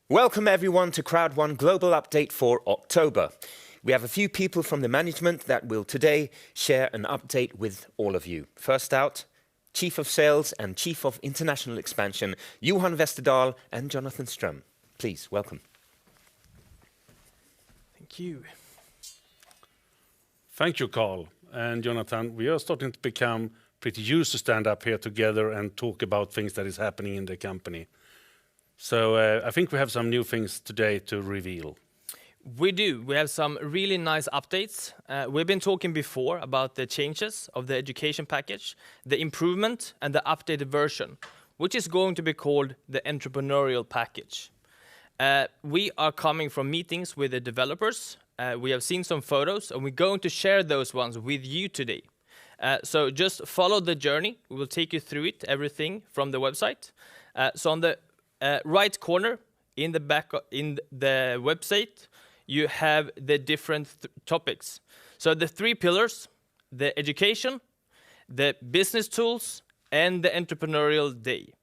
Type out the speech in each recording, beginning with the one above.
Welcome everyone to CROWD1 Global Update for October. We have a few people from the management that will today share an update with all of you. First out, Chief of Sales and Chief of International Expansion, Johan Westerdahl and Jonathan Ström. Please, welcome. Thank you. Thank you, Carl and Jonathan. We are starting to become pretty used to stand up here together and talk about things that is happening in the company. So I think we have some new things today to reveal. We do. We have some really nice updates. We've been talking before about the changes of the education package, the improvement and the updated version, which is going to be called the entrepreneurial package. We are coming from meetings with the developers. We have seen some photos and we're going to share those ones with you today. So just follow the journey. We will take you through it, everything from the website. So on the right corner in the back in the website, you have the different topics. So the 3 pillars, the education, the business tools, and the entrepreneurial day.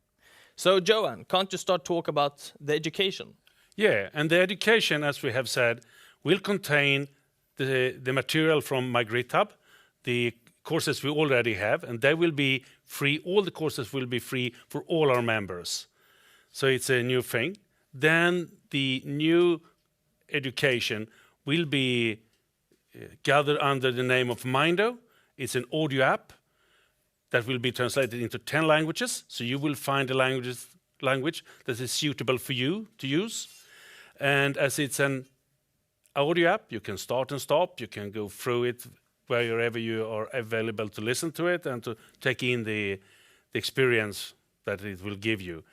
So Johan, can't you start talk about the education? Yeah, and the education, as we have said, will contain the material from my GitHub, the courses we already have, and they will be free. All the courses will be free for all our members. So it's a new thing. Then the new education will be gathered under the name of Mindo. It's an audio app that will be translated into 10 languages. So you will find a language that is suitable for you to use. And as it's an audio app, you can start and stop. You can go through it wherever you are available to listen to it and to take in the experience that it will give you.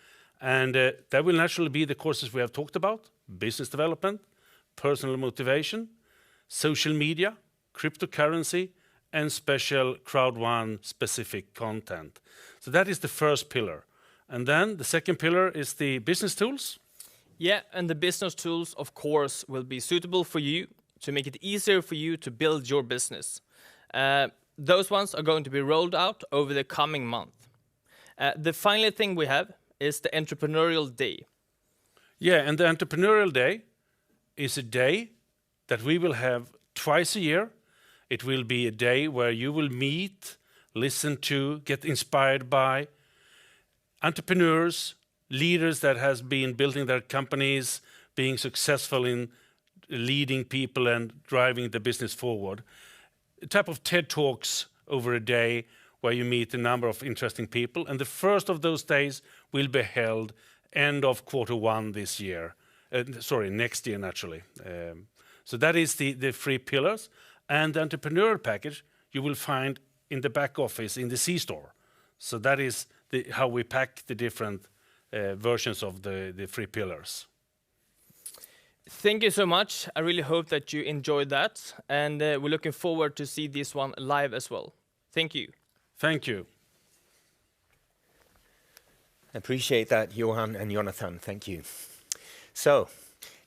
And that will naturally be the courses we have talked about: business development, personal motivation, social media, cryptocurrency, and special CROWD1 specific content. So that is the first pillar. And then the second pillar is the business tools. Yeah, and the business tools, of course, will be suitable for you to make it easier for you to build your business. Those ones are going to be rolled out over the coming month. The final thing we have is the entrepreneurial day. Yeah, and the entrepreneurial day is a day that we will have twice a year. It will be a day where you will meet, listen to, get inspired by entrepreneurs, leaders that has been building their companies, being successful in leading people and driving the business forward. A type of TED Talks over a day where you meet a number of interesting people. And the first of those days will be held end of Q1 this year. Next year, naturally. So that is the 3 pillars. And the entrepreneurial package you will find in the back office in the C-store. So that is how we pack the different versions of the 3 pillars. Thank you so much. I really hope that you enjoyed that. And we're looking forward to see this one live as well. Thank you. Thank you. Appreciate that, Johan and Jonathan. Thank you. So,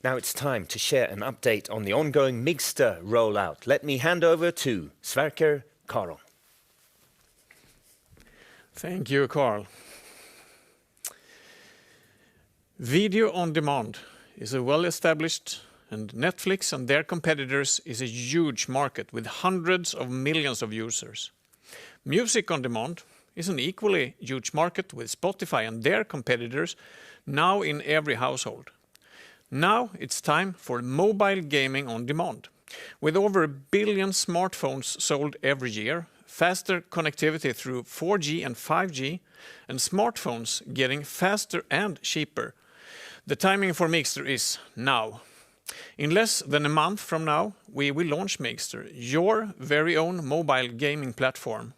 now it's time to share an update on the ongoing Migster rollout. Let me hand over to Sverker Karl. Thank you, Carl. Video on demand is a well-established, and Netflix and their competitors is a huge market with hundreds of millions of users. Music on demand is an equally huge market with Spotify and their competitors now in every household. Now it's time for mobile gaming on demand. With over 1 billion smartphones sold every year, faster connectivity through 4G and 5G, and smartphones getting faster and cheaper, the timing for Migster is now. In less than a month from now, we will launch Migster, your very own mobile gaming platform.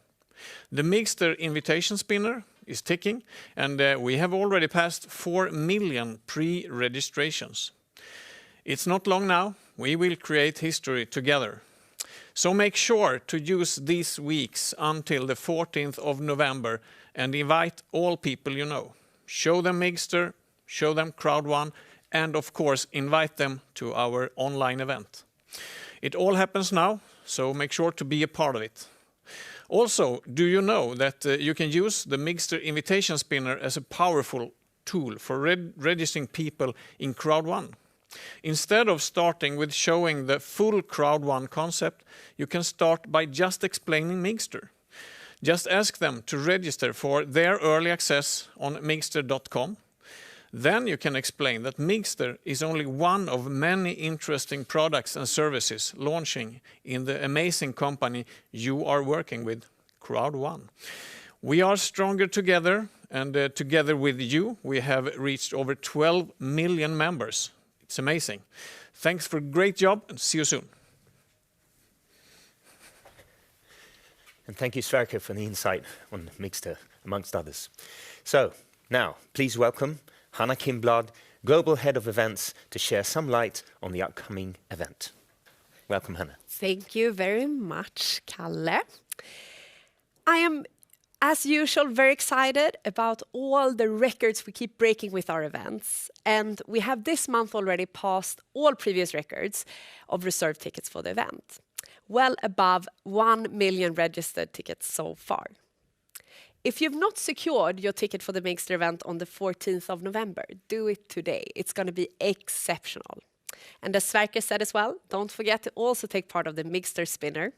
The Migster invitation spinner is ticking, and we have already passed 4 million pre-registrations. It's not long now. We will create history together. So make sure to use these weeks until the 14th of November and invite all people you know. Show them Migster, show them CROWD1, and of course invite them to our online event. It all happens now, so make sure to be a part of it. Also, do you know that you can use the Migster invitation spinner as a powerful tool for registering people in CROWD1. Instead of starting with showing the full CROWD1 concept, you can start by just explaining Migster. Just ask them to register for their early access on migster.com. Then you can explain that Migster is only one of many interesting products and services launching in the amazing company you are working with, CROWD1. We are stronger together, and together with you, we have reached over 12 million members. It's amazing. Thanks for a great job, and see you soon. And thank you, Sverker, for the insight on Migster, amongst others. So, now, please welcome Hanna Kimblad, Global Head of Events, to share some light on the upcoming event. Welcome, Hanna. Thank you very much, Kalle. I am, as usual, very excited about all the records we keep breaking with our events. And we have this month already passed all previous records of reserved tickets for the event. Well above 1 million registered tickets so far. If you've not secured your ticket for the Migster event on the 14th of November, do it today. It's going to be exceptional. And as Sverker said as well, don't forget to also take part of the Migster Spinner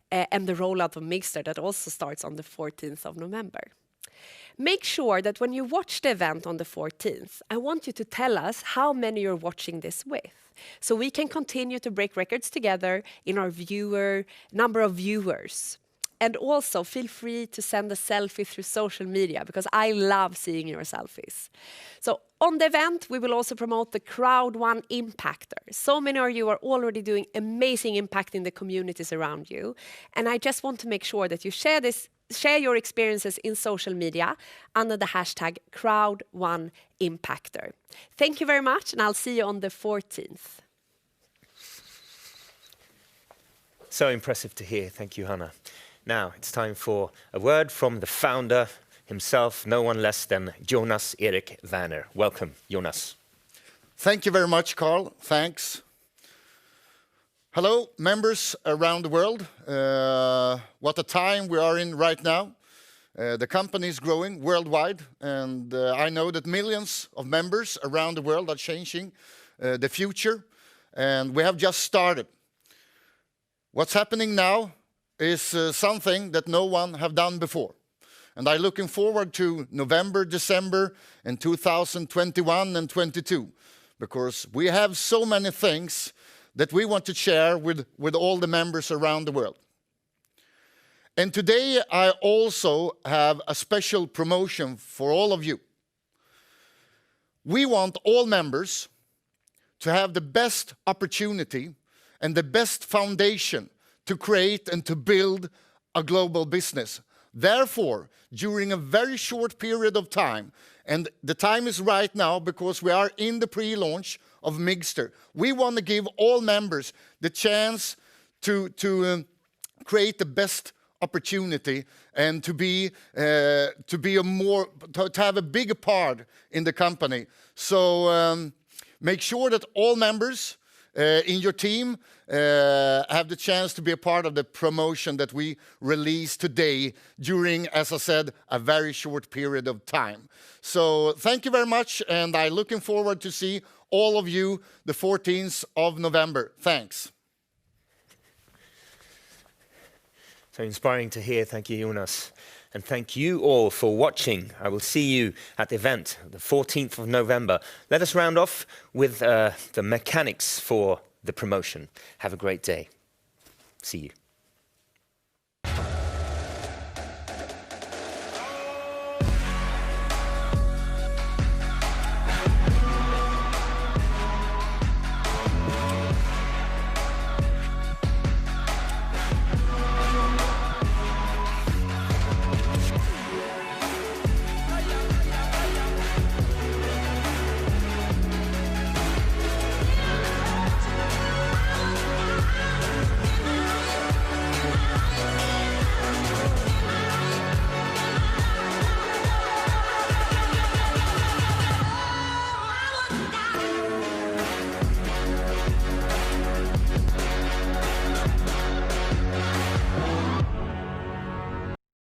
and the rollout of Migster that also starts on the 14th of November. Make sure that when you watch the event on the 14th, I want you to tell us how many you're watching this with, so we can continue to break records together in our number of viewers. And also feel free to send a selfie through social media, because I love seeing your selfies. So on the event, we will also promote the CROWD1 Impactor. So many of you are already doing amazing impact in the communities around you. And I just want to make sure that you share your experiences in social media under the hashtag CROWD1Impactor. Thank you very much, and I'll see you on the 14th. So impressive to hear. Thank you, Hanna. Now it's time for a word from the founder himself, no one less than Jonas Erik Werner. Welcome, Jonas. Thank you very much, Carl. Thanks. Hello, members around the world. What a time we are in right now. The company is growing worldwide, and I know that millions of members around the world are changing the future, and we have just started. What's happening now is something that no one have done before. And I'm looking forward to November, December in 2021 and 22, because we have so many things that we want to share with all the members around the world. And today I also have a special promotion for all of you. We want all members to have the best opportunity and the best foundation to create and to build a global business. Therefore, during a very short period of time, and the time is right now because we are in the pre-launch of Migster, we want to give all members the chance to create the best opportunity and to have a bigger part in the company. So make sure that all members in your team have the chance to be a part of the promotion that we release today during, as I said, a very short period of time. So thank you very much, and I'm looking forward to see all of you the 14th of November. Thanks. So inspiring to hear. Thank you, Jonas. And thank you all for watching. I will see you at the event, the 14th of November. Let us round off with the mechanics for the promotion. Have a great day. See you.